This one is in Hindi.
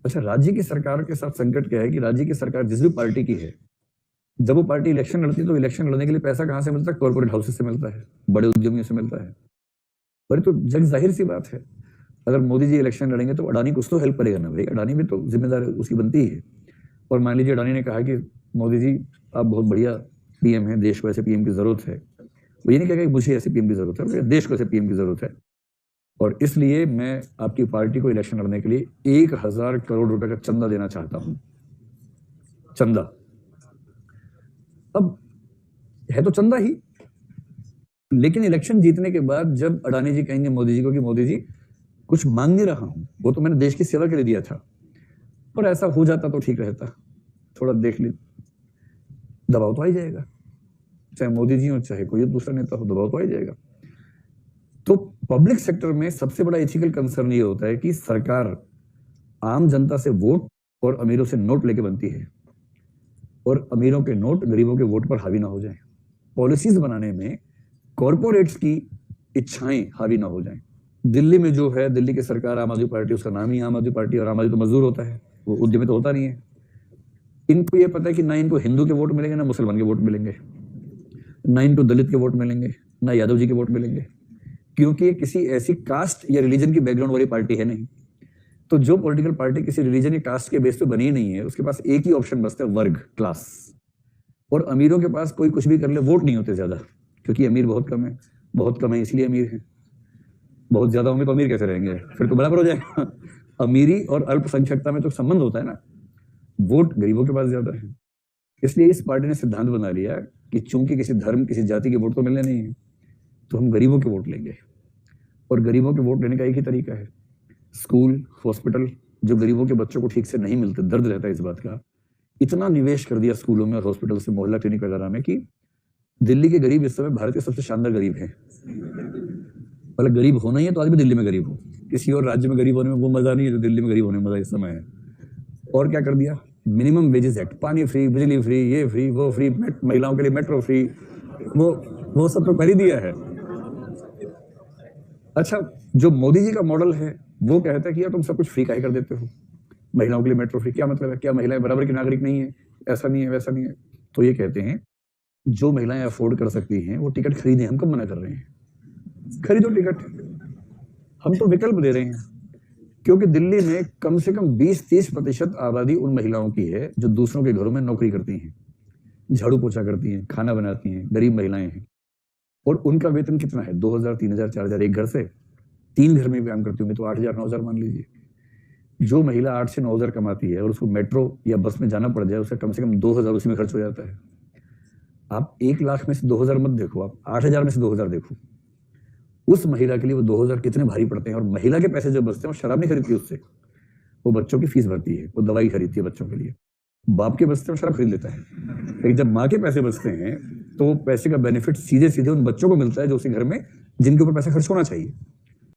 अच्छा, राज्य की सरकार के साथ संकट क्या है कि राज्य की सरकार जिस भी पार्टी की है, जब वो पार्टी इलेक्शन लड़ती है तो इलेक्शन लड़ने के लिए पैसा कहां से मिलता है? कॉर्पोरेट हाउसेस से मिलता है, बड़े उद्यमियों से मिलता है। पर तो जग जाहिर सी बात है, अगर मोदी जी इलेक्शन लड़ेंगे तो अडानी कुछ तो हेल्प करेगा ना भाई, अडानी भी तो जिम्मेदार उसकी बनती है। और मान लीजिए अडानी ने कहा कि मोदी जी आप बहुत बढ़िया पीएम है, देश को ऐसे पीएम की जरूरत है। वो ये नहीं कहेगा कि मुझे ऐसे पीएम की जरूरत है, देश को ऐसे पीएम की जरूरत है, और इसलिए मैं आपकी पार्टी को इलेक्शन लड़ने के लिए 1000 करोड़ रुपए का चंदा देना चाहता हूं। चंदा, अब है तो चंदा ही, लेकिन इलेक्शन जीतने के बाद जब अडानी जी कहेंगे मोदी जी को कि मोदी जी कुछ मांग नहीं रहा हूं, वो तो मैंने देश की सेवा के लिए दिया था, और ऐसा हो जाता तो ठीक रहता, थोड़ा देख ली, दबाव तो आ ही जाएगा, चाहे मोदी जी हो चाहे कोई दूसरा नेता हो, दबाव तो आ ही जाएगा। तो पब्लिक सेक्टर में सबसे बड़ा एथिकल कंसर्न ये होता है कि सरकार आम जनता से वोट और अमीरों से नोट लेके बनती है, और अमीरों के नोट गरीबों के वोट पर हावी ना हो जाएं। पॉलिसीज बनाने में कॉरपोरेट्स की इच्छाएं हावी ना हो जाएं। दिल्ली में जो है, दिल्ली की सरकार आम आदमी पार्टी, उसका नाम ही आम आदमी पार्टी, और आम आदमी तो मजदूर होता है, वो उद्यमी तो होता नहीं है। इनको ये पता है कि ना इनको हिंदू के वोट मिलेंगे, ना मुसलमान के वोट मिलेंगे, ना इनको दलित के वोट मिलेंगे, ना यादव जी के वोट मिलेंगे, क्योंकि ये किसी ऐसी कास्ट या रिलीजन की बैकग्राउंड वाली पार्टी है नहीं। तो जो पॉलिटिकल पार्टी किसी रिलीजन या कास्ट के बेस पे बनी नहीं है, उसके पास एक ही ऑप्शन बचता है, वर्ग, क्लास। और अमीरों के पास कोई कुछ भी कर ले, वोट नहीं होते ज्यादा, क्योंकि अमीर बहुत कम है, बहुत कम है इसलिए अमीर है। बहुत ज्यादा होंगे तो अमीर कैसे रहेंगे, फिर तो बराबर हो जाएगा। अमीरी और अल्पसंख्यकता में तो संबंध होता है ना, वोट गरीबों के पास ज्यादा है। इसलिए इस पार्टी ने सिद्धांत बना लिया कि चूंकि किसी धर्म, किसी जाति के वोट तो मिलने नहीं है, तो हम गरीबों के वोट लेंगे। और गरीबों के वोट लेने का एक ही तरीका है, स्कूल, हॉस्पिटल, जो गरीबों के बच्चों को ठीक से नहीं मिलते, दर्द रहता है इस बात का, इतना निवेश कर दिया स्कूलों में और हॉस्पिटल से, मोहल्ला क्लिनिक वगैरह में, कि दिल्ली के गरीब इस समय भारत के सबसे शानदार गरीब हैं। मतलब गरीब होना ही है तो आज भी दिल्ली में गरीब हो, किसी और राज्य में गरीब होने में वो मजा नहीं है जो दिल्ली में गरीब होने में मजा इस समय है। और क्या कर दिया, मिनिमम वेजेस एक्ट, पानी फ्री, बिजली फ्री, ये फ्री, वो फ्री, महिलाओं के लिए मेट्रो फ्री, वो सब तो कर ही दिया है। अच्छा, जो मोदी जी का मॉडल है वो कहता है कि यार तुम सब कुछ फ्री काहे कर देते हो, महिलाओं के लिए मेट्रो फ्री, क्या मतलब है, क्या महिलाएं बराबर की नागरिक नहीं है, ऐसा नहीं है, वैसा नहीं है। तो ये कहते हैं जो महिलाएं अफोर्ड कर सकती हैं वो टिकट खरीदें, हम कब मना कर रहे हैं, खरीदो टिकट, हम तो विकल्प दे रहे हैं। क्योंकि दिल्ली में कम से कम 20-30% आबादी उन महिलाओं की है जो दूसरों के घरों में नौकरी करती हैं, झाड़ू पोछा करती हैं, खाना बनाती हैं, गरीब महिलाएं हैं, और उनका वेतन कितना है, 2000, 3000, 4000, एक घर से 3 घर में काम करती होंगी तो 8000, 9000 मान लीजिए। जो महिला 8 से 9000 कमाती है और उसको मेट्रो या बस में जाना पड़ जाए, उसका कम से कम 2000 उसी में खर्च हो जाता है। आप 1 लाख में से 2000 मत देखो, आप 8000 में से 2000 देखो, उस महिला के लिए वो 2000 कितने भारी पड़ते हैं। और महिला के पैसे जो बचते हैं वो शराब नहीं खरीदती उससे, वो बच्चों की फीस भरती है, वो दवाई खरीदती है बच्चों के लिए। बाप के बचते हैं शराब खरीद लेता है, लेकिन जब माँ के पैसे बचते हैं तो पैसे का बेनिफिट सीधे सीधे उन बच्चों को मिलता है जो उसी घर में, जिनके ऊपर पैसा खर्च होना चाहिए।